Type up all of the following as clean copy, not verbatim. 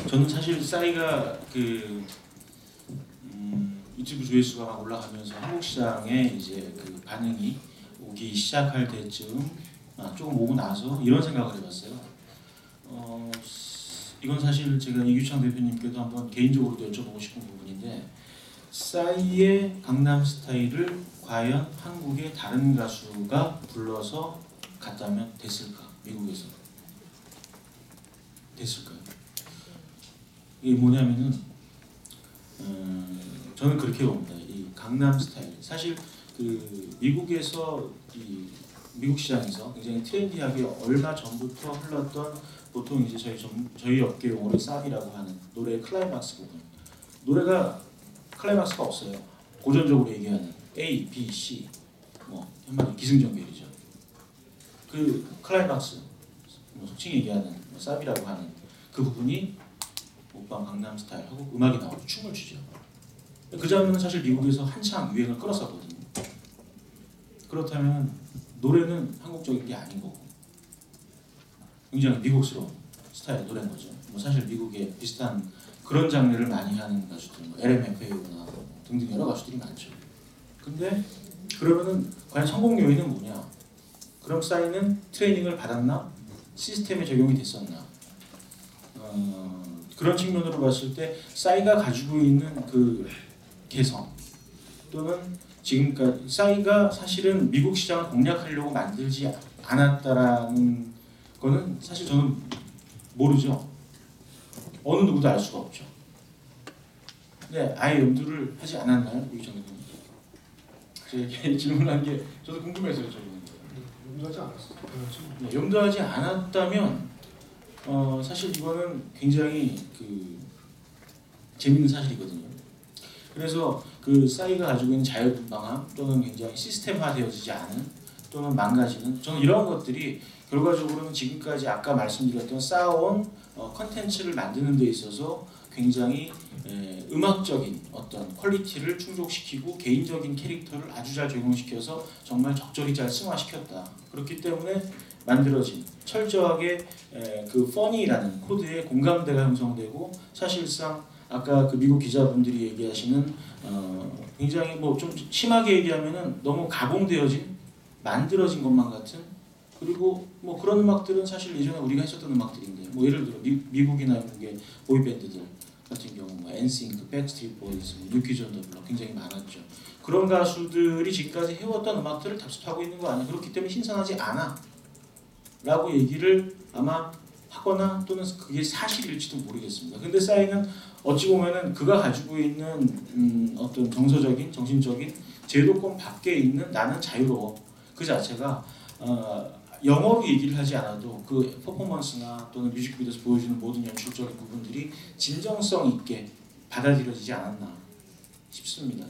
저는 사실 싸이가 유튜브 조회수가 막 올라가면서 한국 시장에 이제 그 반응이 오기 시작할 때쯤 조금 오고 나서 이런 생각을 해봤어요. 이건 사실 제가 이규창 대표님께도 한번 개인적으로도 여쭤보고 싶은 부분인데, 싸이의 강남스타일을 과연 한국의 다른 가수가 불러서 갔다면 됐을까? 미국에서 됐을까요? 이게 뭐냐면은 저는 그렇게 봅니다. 이 강남 스타일, 사실 그 미국에서 이 미국 시장에서 굉장히 트렌디하게 얼마 전부터 흘렀던, 보통 이제 저희 업계 용어로 쌉이라고 하는 노래의 클라이막스 부분. 노래가 클라이막스가 없어요. 고전적으로 얘기하는 A, B, C 뭐 한마디 기승전결이죠. 그 클라이막스, 속칭 얘기하는 쌉이라고 하는 그 부분이 오빠 강남 스타일하고 음악이 나오고 춤을 추죠. 그 장면은 사실 미국에서 한창 유행을 끌었었거든요. 그렇다면 노래는 한국적인 게 아닌 거고 굉장히 미국스러운 스타일의 노래인 거죠. 뭐 사실 미국에 비슷한 그런 장르를 많이 하는 가수들, 뭐 LMFAO나 등등 여러 가수들이 많죠. 근데 그러면은 과연 성공 요인은 뭐냐? 그럼 싸이는 트레이닝을 받았나? 시스템에 적용이 됐었나? 그런 측면으로 봤을 때 싸이가 가지고 있는 그 개성, 또는 지금까지 싸이가 사실은 미국 시장을 공략하려고 만들지 않았다라는 거는 사실 저는 모르죠. 어느 누구도 알 수가 없죠. 근데 아예 염두를 하지 않았나요? 이 정도는. 제가 질문한 게 저도 궁금해서요. 염두하지 않았어요. 네, 염두하지 않았다면 사실 이거는 굉장히 그 재밌는 사실이거든요. 그래서 그 싸이가 가지고 있는 자유분방함, 또는 굉장히 시스템화되어지지 않은, 또는 망가지는, 저는 이런 것들이 결과적으로는 지금까지 아까 말씀드렸던 쌓아온 컨텐츠를 만드는 데 있어서 굉장히 음악적인 어떤 퀄리티를 충족시키고 개인적인 캐릭터를 아주 잘 적용시켜서 정말 적절히 잘 승화시켰다. 그렇기 때문에 만들어진 철저하게 그 퍼니라는 코드에 공감대가 형성되고, 사실상 아까 그 미국 기자분들이 얘기하시는 굉장히 뭐 좀 심하게 얘기하면은 너무 가공되어진, 만들어진 것만 같은, 그리고 뭐 그런 음악들은 사실 예전에 우리가 했었던 음악들인데, 뭐 예를 들어 미국이나 영국의 보이밴드들 같은 경우 뭐 엔싱크, 백스트리트 보이즈, 뉴키즈 온 더 블록 굉장히 많았죠. 그런 가수들이 지금까지 해왔던 음악들을 답습하고 있는 거 아니야. 그렇기 때문에 신선하지 않아 라고 얘기를 아마 하거나, 또는 그게 사실일지도 모르겠습니다. 근데 싸이는 어찌 보면은 그가 가지고 있는 어떤 정서적인, 정신적인 제도권 밖에 있는 나는 자유로워, 그 자체가 영어로 얘기를 하지 않아도 그 퍼포먼스나 또는 뮤직비디오에서 보여주는 모든 연출적인 부분들이 진정성 있게 받아들여지지 않았나 싶습니다.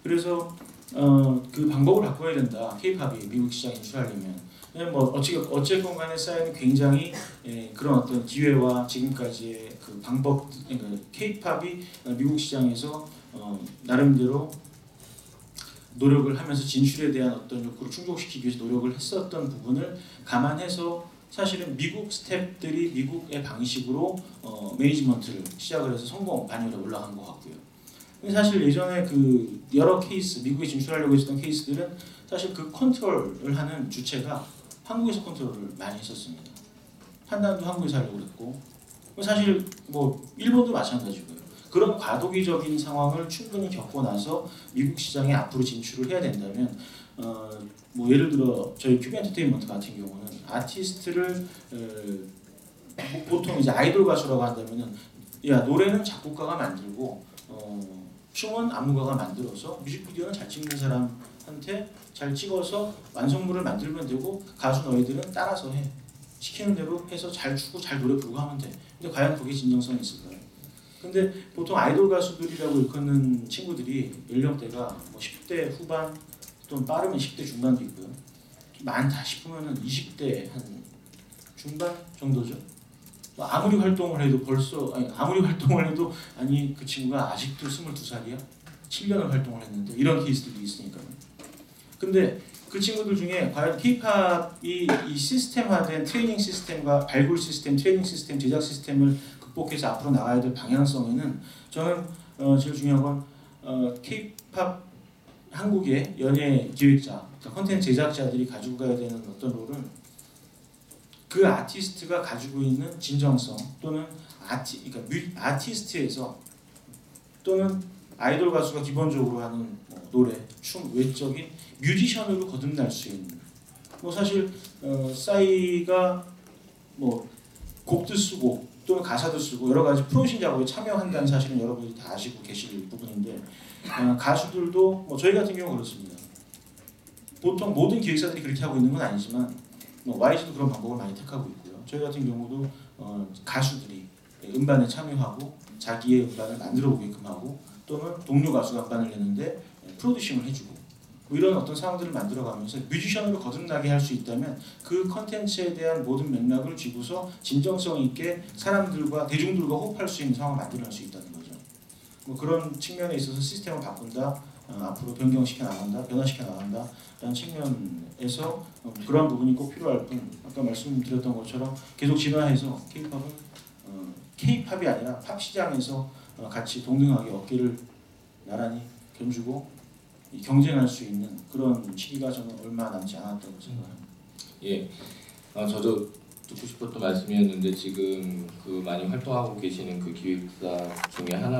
그래서 그 방법을 바꿔야 된다. K-팝이 미국 시장에 진출하려면. 뭐 어쨌건 간에 싸이는 굉장히 그런 어떤 기회와 지금까지의 그 방법, 그러니까 K-팝이 미국 시장에서 나름대로 노력을 하면서 진출에 대한 어떤 욕구를 충족시키기 위해서 노력을 했었던 부분을 감안해서 사실은 미국 스태프들이 미국의 방식으로 매니지먼트를 시작을 해서 성공 반열에 올라간 것 같고요. 사실 예전에 그 여러 케이스, 미국에 진출하려고 했었던 케이스들은 사실 그 컨트롤을 하는 주체가 한국에서 컨트롤을 많이 했었습니다. 판단도 한국에서 하려고 그랬고, 사실 뭐 일본도 마찬가지고요. 그런 과도기적인 상황을 충분히 겪고 나서 미국 시장에 앞으로 진출을 해야 된다면, 뭐 예를 들어 저희 큐브 엔터테인먼트 같은 경우는 아티스트를 보통 이제 아이돌 가수라고 한다면은, 야 노래는 작곡가가 만들고 춤은 안무가가 만들어서 뮤직비디오는 잘 찍는 사람한테 잘 찍어서 완성물을 만들면 되고, 가수 너희들은 따라서 해, 시키는 대로 해서 잘 추고 잘 노래 부르고 하면 돼. 근데 과연 그게 진정성이 있을까요? 근데 보통 아이돌 가수들이라고 일컫는 친구들이 연령대가 뭐 10대 후반, 또는 빠르면 10대 중반도 있고요. 많다 싶으면은 20대 한 중반 정도죠. 아무리 활동을 해도 아니 그 친구가 아직도 22살이야? 7년을 활동을 했는데, 이런 케이스들도 있으니까요. 근데 그 친구들 중에 과연 K-팝이 이 시스템화된 트레이닝 시스템과 발굴 시스템, 트레이닝 시스템, 제작 시스템을 그 극복해서 앞으로 나가야 될 방향성에는 저는 제일 중요한 건 K-팝 한국의 연예 기획자, 그러니까 콘텐츠 제작자들이 가지고 가야 되는 어떤 롤은 그 아티스트가 가지고 있는 진정성 또는 그러니까 아티스트에서 또는 아이돌 가수가 기본적으로 하는 노래, 춤, 외적인 뮤지션으로 거듭날 수 있는 사실 싸이가 곡도 쓰고 또는 가사도 쓰고 여러 가지 프로듀싱 작업에 참여한다는 사실은 여러분들이 다 아시고 계실 부분인데 가수들도 저희 같은 경우 그렇습니다. 보통 모든 기획사들이 그렇게 하고 있는 건 아니지만 YG도 그런 방법을 많이 택하고 있고요. 저희 같은 경우도 가수들이 음반에 참여하고 자기의 음반을 만들어 보게끔 하고 또는 동료 가수가 음반을 내는데 프로듀싱을 해주고 이런 어떤 상황들을 만들어가면서 뮤지션으로 거듭나게 할 수 있다면 그 컨텐츠에 대한 모든 맥락을 쥐고서 진정성 있게 사람들과 대중들과 호흡할 수 있는 상황을 만들어낼 수 있다는 거죠. 그런 측면에 있어서 시스템을 바꾼다, 앞으로 변경시켜 나간다, 변화시켜 나간다라는 측면에서 그런 부분이 꼭 필요할 뿐 아까 말씀드렸던 것처럼 계속 진화해서 K-팝은 K-팝이 아니라 팝 시장에서 같이 동등하게 어깨를 나란히 견주고 경쟁할 수 있는 그런 시기가 저는 얼마 남지 않았다고 생각합니다. 예, 저도 듣고 싶었던 말씀이었는데 지금 그 많이 활동하고 계시는 그 기획사 중에 하나